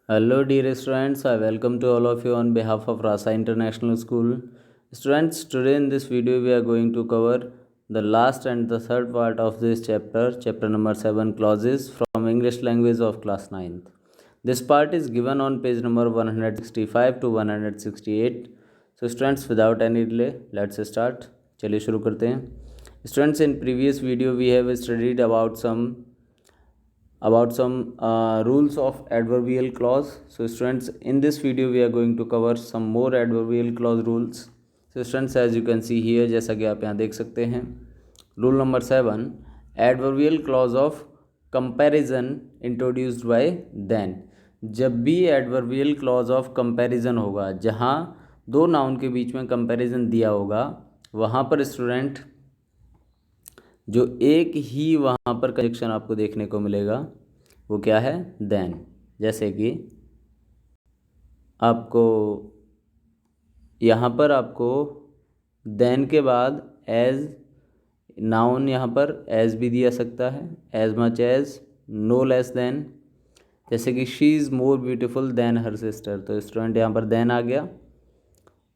Hello, dear students. I welcome to all of you on behalf of Rasa International School. Students, today in this video we are going to cover the last and the third part of this chapter number 7, clauses from English language of class 9th. This part is given on page number 165 to 168. So students, without any delay, let's start. चलिए शुरू करते हैं. Students, in previous video we have studied about some rules of adverbial clause. So students, in this video we are going to cover some more adverbial clause rules. So students, as you can see here, जैसा कि आप यहाँ देख सकते हैं, rule number 7, adverbial clause of comparison introduced by than. जब भी adverbial clause of comparison होगा, जहाँ दो नाउन के बीच में कंपैरिजन दिया होगा, वहाँ पर स्टूडेंट जो एक ही वहाँ पर कंजक्शन आपको देखने को मिलेगा वो क्या है, देन. जैसे कि आपको यहाँ पर आपको देन के बाद एज नाउन यहाँ पर एज भी दिया सकता है, as much as, no less than. जैसे कि she is more beautiful than her sister, तो स्टूडेंट यहाँ पर देन आ गया,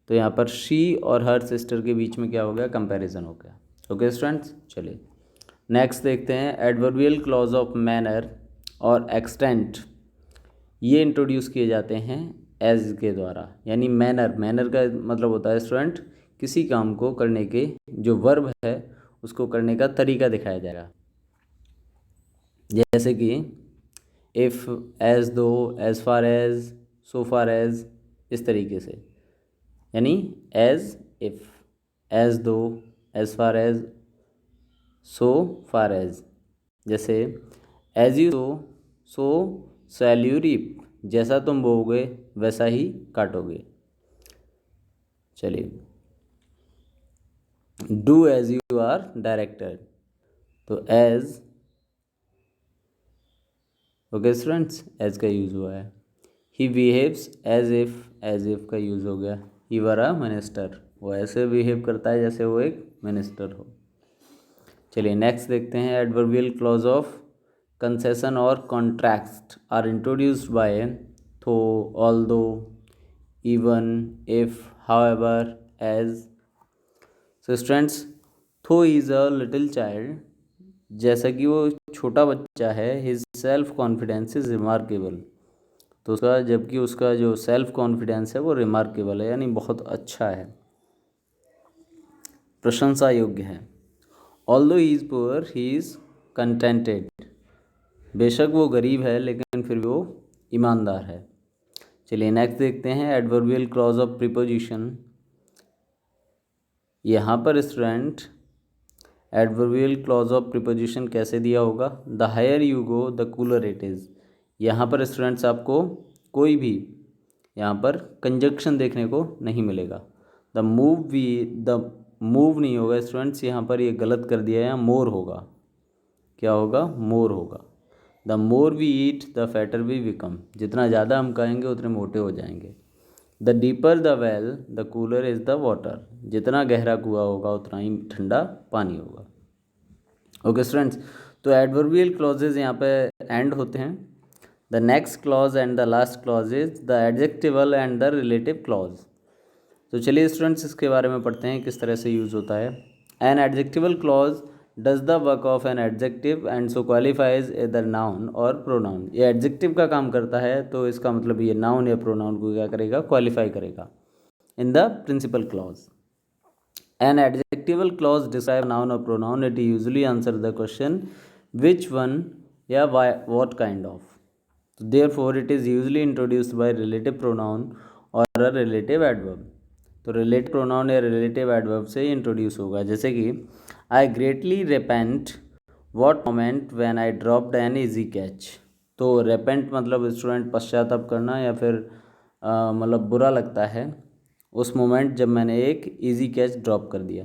तो यहाँ पर शी और हर सिस्टर के बीच में क्या हो गया, कंपैरिजन हो गया. ओके स्टूडेंट्स, चलिए नेक्स्ट देखते हैं. एडवर्बियल क्लॉज ऑफ मैनर और एक्सटेंट ये इंट्रोड्यूस किए जाते हैं एज के द्वारा. यानी मैनर का मतलब होता है स्टूडेंट किसी काम को करने के जो वर्ब है उसको करने का तरीका दिखाया जाएगा. जैसे कि if, as though, as far as, so far as, इस तरीके से. यानी as if, as though, as far as, so far as. जैसे as you sow shall you reap, जैसा तुम बोओगे वैसा ही काटोगे. चलिए do as you are directed, तो एज. ओके स्टूडेंट्स, एज का यूज़ हुआ है. ही बिहेव्स एज इफ़ का यूज़ हो गया. ही वर अ मिनिस्टर, वो ऐसे बिहेव करता है जैसे वो एक मिनिस्टर हो. चलिए नेक्स्ट देखते हैं. एडवर्बियल क्लॉज ऑफ कंसेशन और contract are introduced by though, although, even, if, however, as. So students, though is a little child, जैसा कि वो छोटा बच्चा है, his self confidence is remarkable, तो उसका जबकि उसका जो सेल्फ कॉन्फिडेंस है वो रिमार्केबल है, यानी बहुत अच्छा है, प्रशंसा योग्य है. Although he is poor he is contented, बेशक वो गरीब है लेकिन फिर वो ईमानदार है. चलिए नेक्स्ट देखते हैं. Adverbial clause of preposition. यहाँ पर student adverbial clause of preposition कैसे दिया होगा, the higher you go the cooler it is. यहाँ पर स्टूडेंट्स आपको कोई भी यहाँ पर कंजक्शन देखने को नहीं मिलेगा. द मूव नहीं होगा स्टूडेंट्स, यहाँ पर ये गलत कर दिया है, यहाँ मोर होगा. क्या होगा, मोर होगा. The more we eat the fatter we become, जितना ज़्यादा हम खाएंगे उतने मोटे हो जाएंगे. The deeper the well the cooler is the water, जितना गहरा कुआं होगा उतना ही ठंडा पानी होगा. ओके स्टूडेंट्स, तो एडवर्बियल क्लॉजेज यहाँ पे एंड होते हैं. The next clause and the last clause is the adjectival and the relative clause. तो चलिए स्टूडेंट्स इसके बारे में पढ़ते हैं किस तरह से यूज़ होता है. An adjectival clause does the work of an adjective and so qualifies either noun और प्रोनाउन. ये एडजेक्टिव का काम करता है, तो इसका मतलब ये नाउन या प्रोनाउन को क्या करेगा, क्वालिफाई करेगा in the principal clause. An adjectival clause describe noun और pronoun, it usually answer the question which one या why what kind of. Therefore it is usually introduced by relative pronoun और a relative adverb. तो relative pronoun या relative adverb से introduce होगा. जैसे कि I greatly repent what moment when I dropped an easy catch. तो repent मतलब student पश्चाताप करना या फिर मतलब बुरा लगता है उस मोमेंट जब मैंने एक इजी कैच ड्रॉप कर दिया.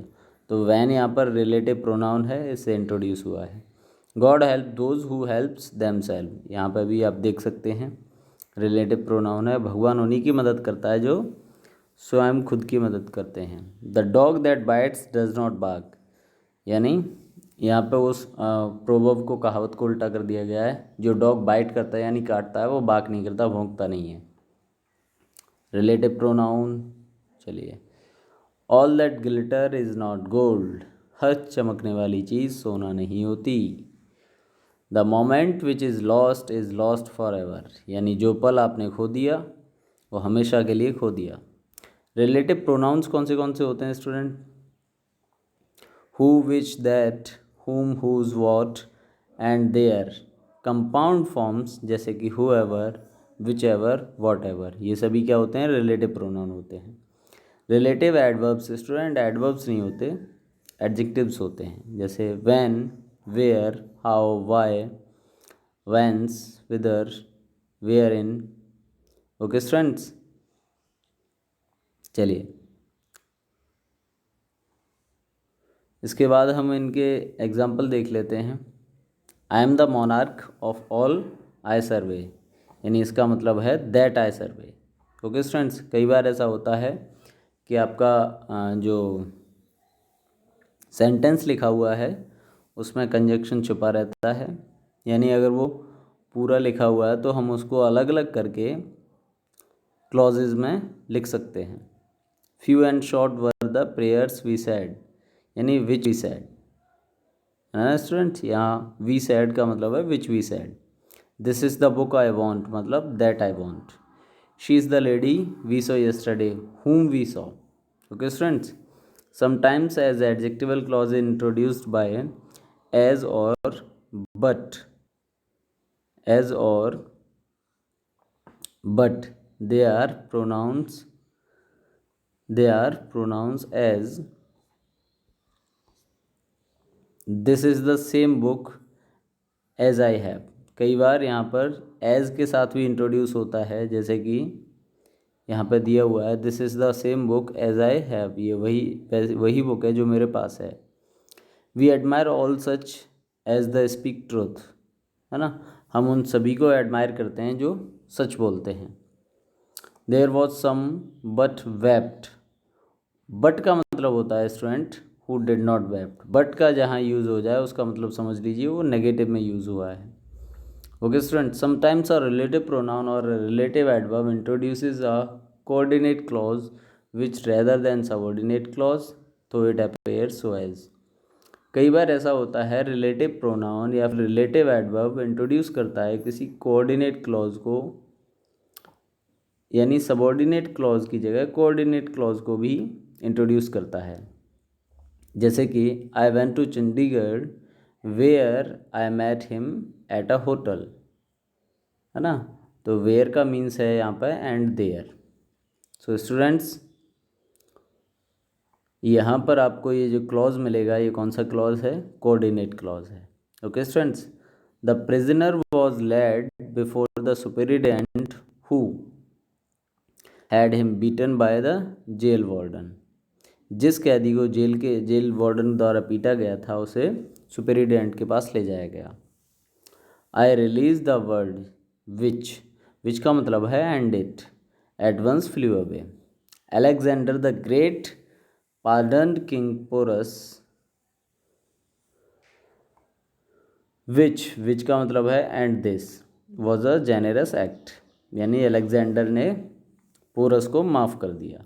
तो वैन यहाँ पर रिलेटिव प्रोनाउन है, इससे इंट्रोड्यूस हुआ है. God help those who helps themselves, यहाँ पर भी आप देख सकते हैं रिलेटिव प्रोनाउन है. भगवान उन्हीं की मदद करता है जो स्वयं खुद की मदद करते हैं. The dog that bites does not bark, यानी यहाँ पे उस प्रोवर्ब को, कहावत को उल्टा कर दिया गया है। जो डॉग बाइट करता है यानी काटता है, वो बाक नहीं करता, भौंकता नहीं है। रिलेटिव प्रोनाउन, चलिए, all that glitter is not gold, हर चमकने वाली चीज़ सोना नहीं होती। The moment which is lost forever, यानी जो पल आपने खो दिया वो हमेशा के लिए खो दिया। रिलेटिव प्रोनाउंस कौन से होते हैं student? Who, which, that, whom, whose, what and there. Compound forms जैसे कि whoever, whichever, whatever, ये सभी क्या होते हैं? रिलेटिव प्रोनाउन होते हैं। रिलेटिव एडवर्ब्स स्टूडेंट एडवर्ब्स नहीं होते, एडजेक्टिव्स होते हैं, जैसे when, where, how, why, whence, whither, wherein। Okay students, चलिए इसके बाद हम इनके एग्जाम्पल देख लेते हैं। I am the monarch of all I survey, यानी इसका मतलब है that I survey. Okay students, कई बार ऐसा होता है कि आपका जो सेंटेंस लिखा हुआ है उसमें कंजक्शन छुपा रहता है, यानी अगर वो पूरा लिखा हुआ है तो हम उसको अलग अलग करके क्लॉजेज में लिख सकते हैं। Few and short were the prayers we said, यानी विच वी सैड, है ना स्टूडेंट। यहाँ वी सैड का मतलब है which we said. This is the book I want, मतलब that I want. She is the lady we saw yesterday, whom we saw। okay students, sometimes as adjectival clause introduced by as or but, as or but, they are pronouns as this is the same book as I have। कई बार यहाँ पर as के साथ भी introduce होता है, जैसे कि यहाँ पर दिया हुआ है this is the same book as I have, ये वही बुक है जो मेरे पास है। We admire all such as the speak truth, है ना, हम उन सभी को एडमायर करते हैं जो सच बोलते हैं। There was some but wept, but का मतलब होता है student who did not wept. But का जहाँ यूज़ हो जाए उसका मतलब समझ लीजिए वो नेगेटिव में यूज़ हुआ है। Okay student, sometimes a relative pronoun और relative adverb introduces a coordinate clause which rather than subordinate clause, तो इट अपेयर्स सो एज। कई बार ऐसा होता है रिलेटिव प्रोनाउन या फिर रिलेटिव एडवर्ब इंट्रोड्यूस करता है किसी कोऑर्डिनेट क्लॉज को, यानी सबऑर्डिनेट क्लॉज की जगह कोऑर्डिनेट क्लॉज को भी इंट्रोड्यूस करता है। जैसे कि I went to Chandigarh where I met him at a hotel, है ना, तो वेयर का मीन्स है यहाँ पर एंड देयर। सो स्टूडेंट्स, यहाँ पर आपको ये जो क्लॉज मिलेगा ये कौन सा क्लॉज है? कोऑर्डिनेट क्लॉज है। Okay students, the prisoner was led before the superintendent who had him beaten by the jail warden. जिस कैदी को जेल वार्डन द्वारा पीटा गया था उसे सुपरिटेंडेंट के पास ले जाया गया। I release the word which का मतलब है and it at once flew away. Alexander the Great pardoned King Porus, which का मतलब है and this was a generous act, यानी अलेक्जेंडर ने पोरस को माफ़ कर दिया।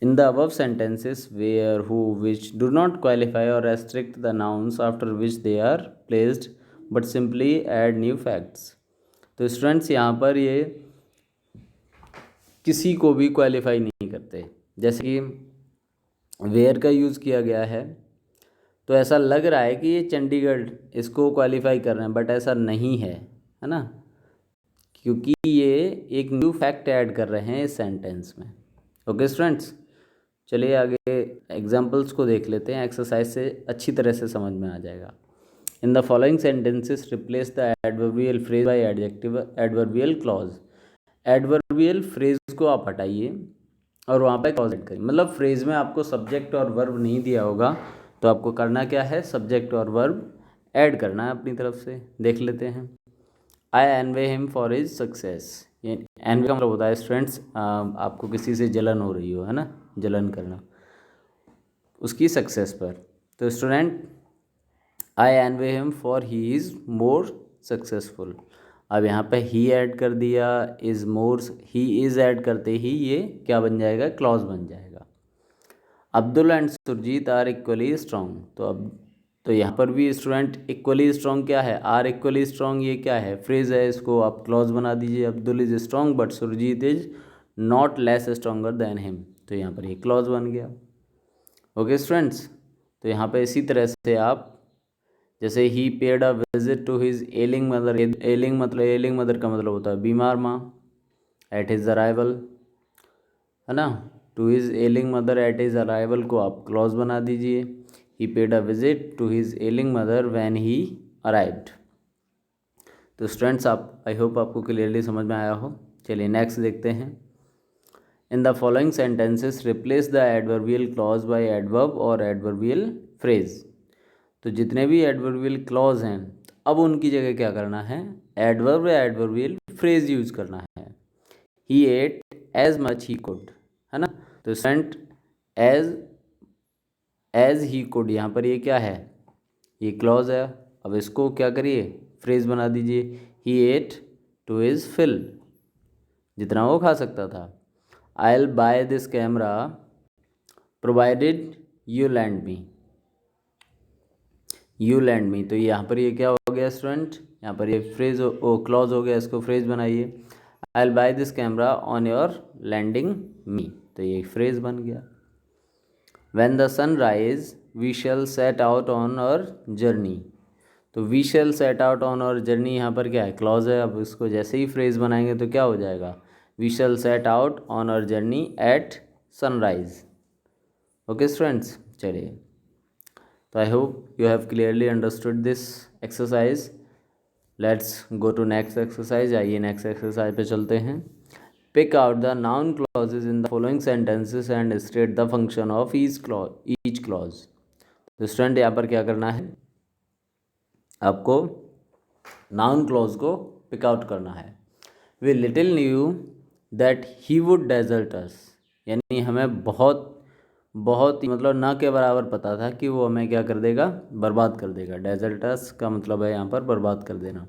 In the above sentences where, who, which do not qualify और restrict the nouns after which they are placed but simply add new facts. तो students यहाँ पर ये किसी को भी क्वालिफाई नहीं करते, जैसे कि वेयर का यूज़ किया गया है तो ऐसा लग रहा है कि ये चंडीगढ़ इसको क्वालिफाई कर रहे हैं, बट ऐसा नहीं है ना, क्योंकि ये एक न्यू फैक्ट ऐड कर रहे हैं इस सेंटेंस में। ओके स्टूडेंट्स, चलिए आगे एग्जांपल्स को देख लेते हैं, एक्सरसाइज से अच्छी तरह से समझ में आ जाएगा। In the following sentences replace the adverbial phrase by adjective adverbial clause. Adverbial phrase को आप हटाइए और वहाँ पे क्लॉज ऐड करिए, मतलब फ्रेज में आपको सब्जेक्ट और वर्ब नहीं दिया होगा तो आपको करना क्या है? सब्जेक्ट और वर्ब ऐड करना है अपनी तरफ से। देख लेते हैं। I envy him for his success, ये एनवे का मतलब होता है स्टूडेंट्स आपको किसी से जलन हो रही हो, है ना, जलन करना उसकी सक्सेस पर। तो student I envy him for he is more successful. अब यहाँ पे ही ऐड कर दिया, is more, he is add करते ही ये क्या बन जाएगा, क्लॉज बन जाएगा। Abdul and Surjeet are equally strong, तो यहाँ पर भी स्टूडेंट इक्वली स्ट्रॉन्ग क्या है, आर इक्वली स्ट्रॉन्ग, ये क्या है, फ्रेज है, इसको आप क्लॉज बना दीजिए। Abdul is strong but Surjeet is not less stronger than him, तो यहाँ पर ये क्लॉज बन गया। ओके स्टूडेंट्स, तो यहाँ पर इसी तरह से आप जैसे ही paid a visit to his ailing mother, ailing mother का मतलब होता है बीमार माँ, एट हिज अराइवल, है ना, to his ailing mother at his arrival को आप क्लॉज बना दीजिए। He paid a visit to his ailing mother when he arrived. तो स्टूडेंट्स आप, आई होप आपको क्लियरली समझ में आया हो। चलिए नेक्स्ट देखते हैं। इन the following sentences replace the adverbial clause bye adverb और एडवर्बियल फ्रेज। तो जितने भी एडवर्बियल क्लॉज हैं अब उनकी जगह क्या करना है, एडवर्ब या एडवर्बियल फ्रेज यूज करना है। He ate as much he could, है ना, तो स्टूडेंट एज ही कुड, यहाँ पर ये क्या है, ये क्लॉज है। अब इसको क्या करिए, फ्रेज बना दीजिए। He ate to his fill, जितना वो खा सकता था। I will buy this camera provided you lend me, you lend me, तो यहाँ पर ये क्या हो गया स्टूडेंट, यहाँ पर ये फ्रेज क्लॉज हो गया, इसको फ्रेज बनाइए। I will buy this camera on your lending me, तो ये फ्रेज बन गया। When the sun rise we shall set out on our journey, तो we shall set out on our journey यहाँ पर क्या है, क्लॉज है। अब इसको जैसे ही फ्रेज बनाएंगे तो क्या हो जाएगा, we shall set out on our journey at sunrise. Okay students, चलिए, तो I hope you have clearly understood this exercise. Let's go to next exercise. आइए नेक्स्ट एक्सरसाइज पे चलते हैं। Pick out the noun clauses in the following sentences and state the function of each clause. तो student यहाँ पर क्या करना है, आपको नाउन क्लॉज को पिक आउट करना है। We little knew that he would desert अस, यानी हमें बहुत बहुत ही मतलब ना के बराबर पता था कि वो हमें क्या कर देगा, बर्बाद कर देगा। डेजर्ट अस का मतलब है यहाँ पर बर्बाद कर देना,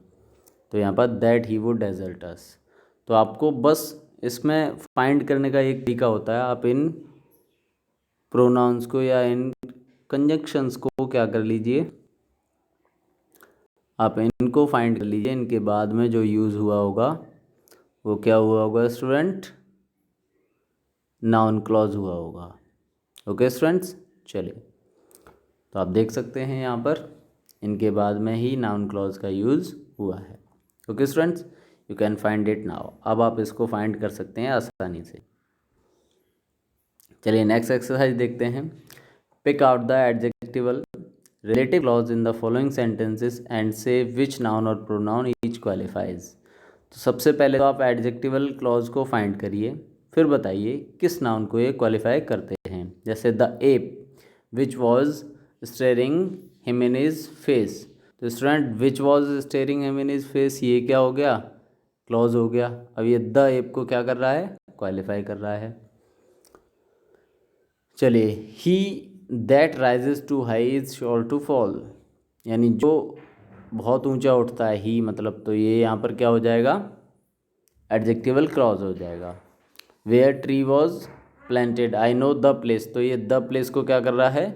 तो यहाँ पर दैट ही वुड डेजर्ट अस। तो आपको बस इसमें फाइंड करने का एक तरीका होता है, आप इन प्रोनाउंस को या इन कंजक्शंस को क्या कर लीजिए, आप इनको फाइंड कर लीजिए, इनके बाद में जो यूज़ हुआ होगा वो क्या हुआ होगा स्टूडेंट, नाउन क्लॉज हुआ होगा। ओके स्टूडेंट्स, चलिए, तो आप देख सकते हैं यहाँ पर इनके बाद में ही नाउन क्लॉज का यूज़ हुआ है। Okay students, you can find it now. अब आप इसको फाइंड कर सकते हैं आसानी से। चलिए नेक्स्ट एक्सरसाइज देखते हैं। Pick out the adjectival relative clause in the following sentences and say which noun और प्रोनाउन ईच क्वालिफाइज। तो सबसे पहले तो आप एडजेक्टिवल क्लॉज को फाइंड करिए, फिर बताइए किस नाउन को ये क्वालिफाई करते हैं। जैसे the ape which was staring him in his face, तो student which was staring him in his face ये क्या हो गया, क्लॉज हो गया। अब ये द एप को क्या कर रहा है, क्वालिफाई कर रहा है। चलिए, he that rises too high is sure to fall, यानी जो बहुत ऊंचा उठता है, ही मतलब, तो ये यहाँ पर क्या हो जाएगा, एडजेक्टिवल क्लॉज हो जाएगा। Where tree was planted, I know the place, तो ये द प्लेस को क्या कर रहा है,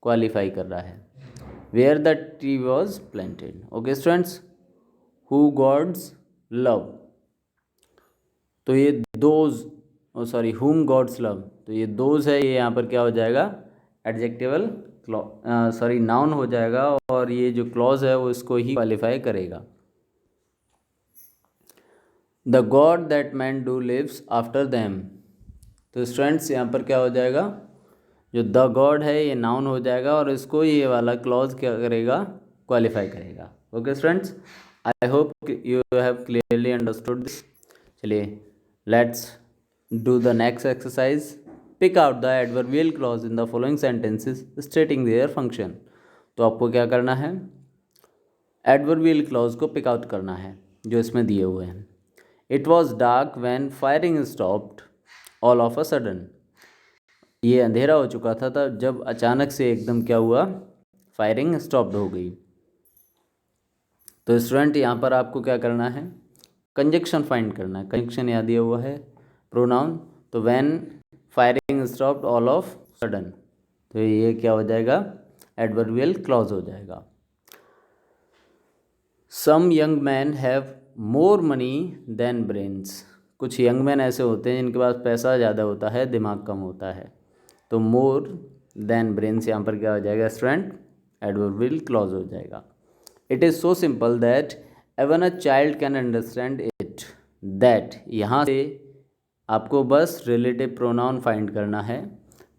क्वालिफाई कर रहा है। Where the tree was planted. Okay students, who gods love, तो ये those, sorry whom gods love, तो ये दोज है, ये यहाँ पर क्या हो जाएगा, एडजेक्टिवल सॉरी नाउन हो जाएगा, और ये जो क्लॉज है वो इसको ही क्वालिफाई करेगा। The good that man do lives after them, तो स्टूडेंट्स यहाँ पर क्या हो जाएगा, जो द गॉड है ये नाउन हो जाएगा और इसको ये वाला क्लॉज क्या करेगा, क्वालिफाई करेगा। Okay students, I hope you have clearly understood this. चलिए let's do the next exercise. Pick out the adverbial clause in the following sentences stating their function. तो आपको क्या करना है, एडवर्बियल क्लॉज को पिक आउट करना है जो इसमें दिए हुए हैं। It was dark when firing stopped all of a sudden, ये अंधेरा हो चुका था तब जब अचानक से एकदम क्या हुआ, फायरिंग स्टॉप्ड हो गई। तो स्टूडेंट यहाँ पर आपको क्या करना है, कंजक्शन फाइंड करना है। कंजक्शन याद दिया हुआ है प्रोनाउन, तो when firing stopped all of sudden, तो ये क्या हो जाएगा, एडवर्बियल क्लॉज हो जाएगा। Some young man have more money than brains, कुछ यंग मैन ऐसे होते हैं जिनके पास पैसा ज़्यादा होता है, दिमाग कम होता है। तो मोर देन ब्रेन्स यहाँ पर क्या हो जाएगा स्टूडेंट, एडवर्बियल क्लॉज हो जाएगा। It is so simple that even a child can understand it, that यहाँ से आपको बस रिलेटिव प्रोनाउन फाइंड करना है,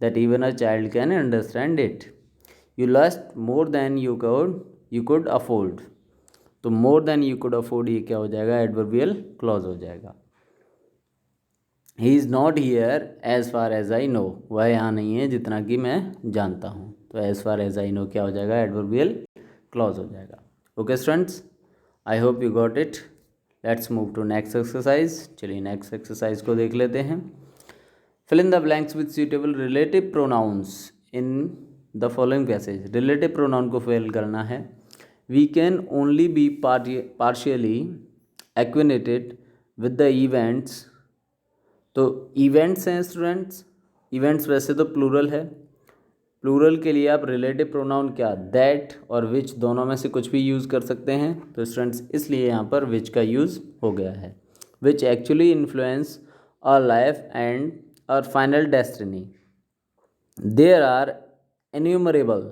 that even a child can understand it. You lost more than you could afford, तो more than you could afford ये क्या हो जाएगा, एडवर्बियल क्लॉज हो जाएगा। He is not here as far as I know, वह यहाँ नहीं है जितना कि मैं जानता हूँ, तो as far as I know क्या हो जाएगा, एडवर्बियल क्लॉज हो जाएगा। Okay students, I hope you got it. Let's move to next exercise. चलिए नेक्स्ट एक्सरसाइज को देख लेते हैं। Fill in the blanks with suitable relative pronouns in the following passage. Relative pronoun को फिल करना है। We can only be partially acquainted with the events, तो events हैं स्टूडेंट्स, इवेंट्स वैसे तो प्लूरल है, प्लूरल के लिए आप रिलेटिव प्रोनाउन क्या, दैट और विच दोनों में से कुछ भी यूज़ कर सकते हैं। तो स्टूडेंट्स इसलिए यहाँ पर विच का यूज़ हो गया है। Which actually influence our life and our final destiny. There are innumerable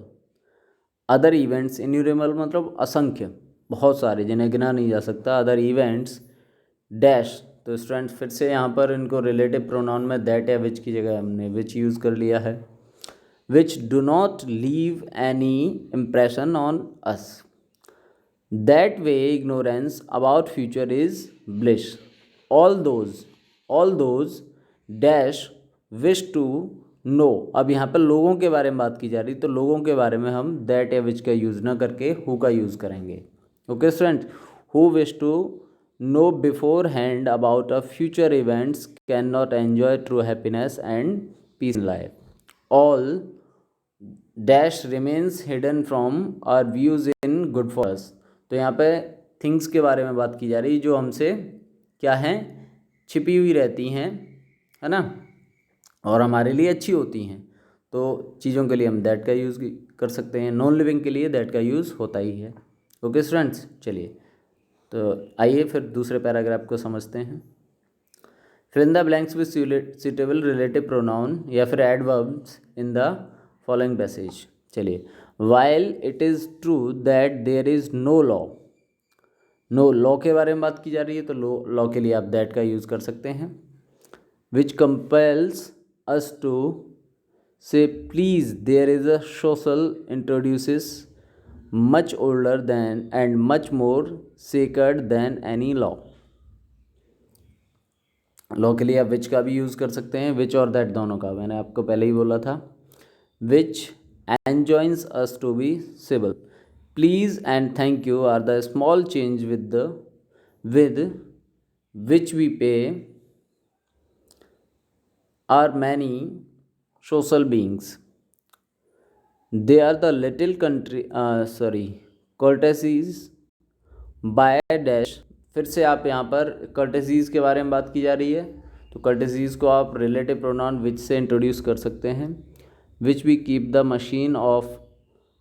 other events, innumerable मतलब असंख्य, बहुत सारे जिन्हें गिना नहीं जा सकता, अदर इवेंट्स डैश। तो स्टूडेंट्स फिर से यहाँ पर इनको रिलेटिव प्रोनाउन में दैट या विच की जगह हमने विच यूज़ कर लिया है। Which do not leave any impression on us, that way ignorance about future is bliss. All those dash wish to know, अब यहाँ पर लोगों के बारे में बात की जा रही, तो लोगों के बारे में हम दैट या विच का यूज़ ना करके हु का यूज़ करेंगे। Okay student, who wish to know beforehand about a future events cannot enjoy true happiness and peace in life. All dash remains hidden from our views in good for us, तो यहाँ पे things के बारे में बात की जा रही जो हमसे क्या हैं, छिपी हुई रहती हैं, है ना, और हमारे लिए अच्छी होती हैं। तो चीज़ों के लिए हम दैट का यूज़ कर सकते हैं, नॉन लिविंग के लिए दैट का यूज़ होता ही है। ओके स्टूडेंट्स, चलिए तो आइए फिर दूसरे पैराग्राफ को समझते हैं। Fill in the blanks with suitable relative pronoun या फिर adverbs in the following passage. चलिए, while it is true that there is no law, no law के बारे में बात की जा रही है, तो लॉ के लिए आप दैट का यूज़ कर सकते हैं। Which compels us to say please there is a social introduces much older than and much more sacred than any law। Law के लिए आप विच का भी यूज़ कर सकते हैं, विच और दैट दोनों का, मैंने आपको पहले ही बोला था। Which enjoins us to be civil, please and thank you are the small change with which we pay are many social beings, they are the little courtesies by dash। फिर से आप यहाँ पर courtesies के बारे में बात की जा रही है, तो courtesies को आप relative pronoun which से इंट्रोड्यूस कर सकते हैं। which we keep the machine of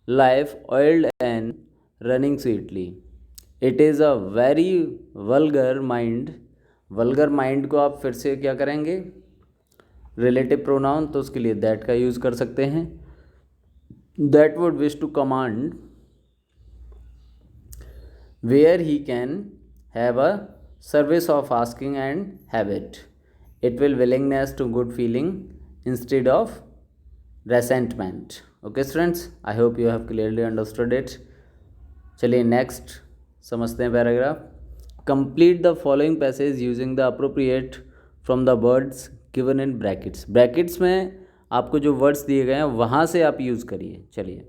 life oiled and running sweetly। it is a very vulgar mind, vulgar mind को आप फिर से क्या करेंगे, relative pronoun, तो उसके लिए that का यूज़ कर सकते हैं। that would wish to command where he can have a service of asking and have it। it will willingness to good feeling instead of resentment। okay students, I hope you have clearly understood it। चलिए next समझते हैं paragraph. Complete the following passage using the appropriate from the words given in brackets. Brackets में आपको जो words दिए गए हैं वहाँ से आप यूज़ करिए। चलिए,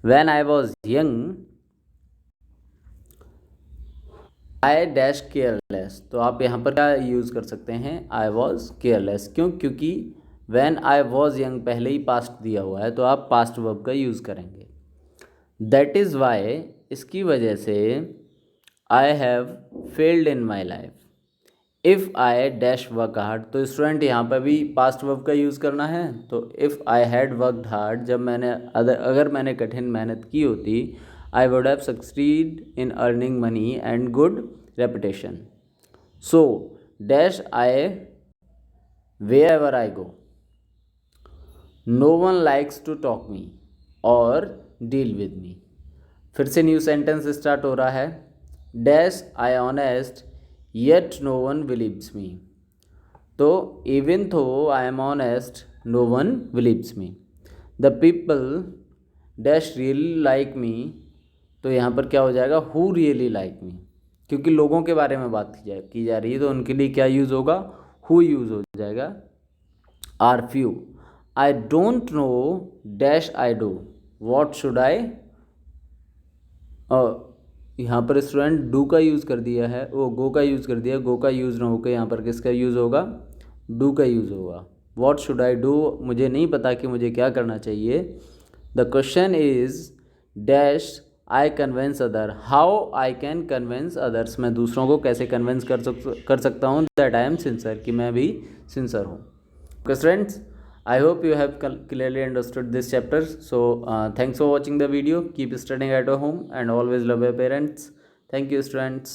when I was young I dash careless, तो आप यहाँ पर क्या यूज़ कर सकते हैं, आई वॉज केयरलेस। क्यों, क्योंकि व्हेन आई वॉज यंग पहले ही पास्ट दिया हुआ है, तो आप पास्ट वर्ब का यूज़ करेंगे। दैट इज़ वाई, इसकी वजह से, I have failed in my life. If I dash work hard, तो स्टूडेंट यहाँ पर भी पास्ट वर्ब का यूज़ करना है। तो if I had worked hard, जब मैंने अगर मैंने कठिन मेहनत की होती, I would have succeed in earning money and good reputation. So dash I wherever I go, no one likes to talk me और डील विद मी। फिर से न्यू सेंटेंस स्टार्ट हो रहा है। Dash I honest yet no one believes me, तो even though I am honest no one believes me. The people dash really like me, तो यहाँ पर क्या हो जाएगा, हु रियली लाइक मी, क्योंकि लोगों के बारे में बात की जा रही है, तो उनके लिए क्या यूज़ होगा, हु यूज़ हो जाएगा। Are few, I don't know dash I do, what should I, यहाँ पर स्टूडेंट डू का यूज़ कर दिया है, वो गो का यूज़ कर दिया, गो का यूज़ ना होकर यहाँ पर किसका यूज़ होगा, डू का यूज़ होगा। वॉट शुड आई डू, मुझे नहीं पता कि मुझे क्या करना चाहिए। The question is dash I convince other, how I can convince others, मैं दूसरों को कैसे कन्विंस कर सकता हूँ, दैट आई एम सिंसियर, कि मैं भी सिंसियर हूँ। Okay students, I hope you have clearly understood this chapter. So thanks for watching the video. Keep studying at home and always love your parents. Thank you, students.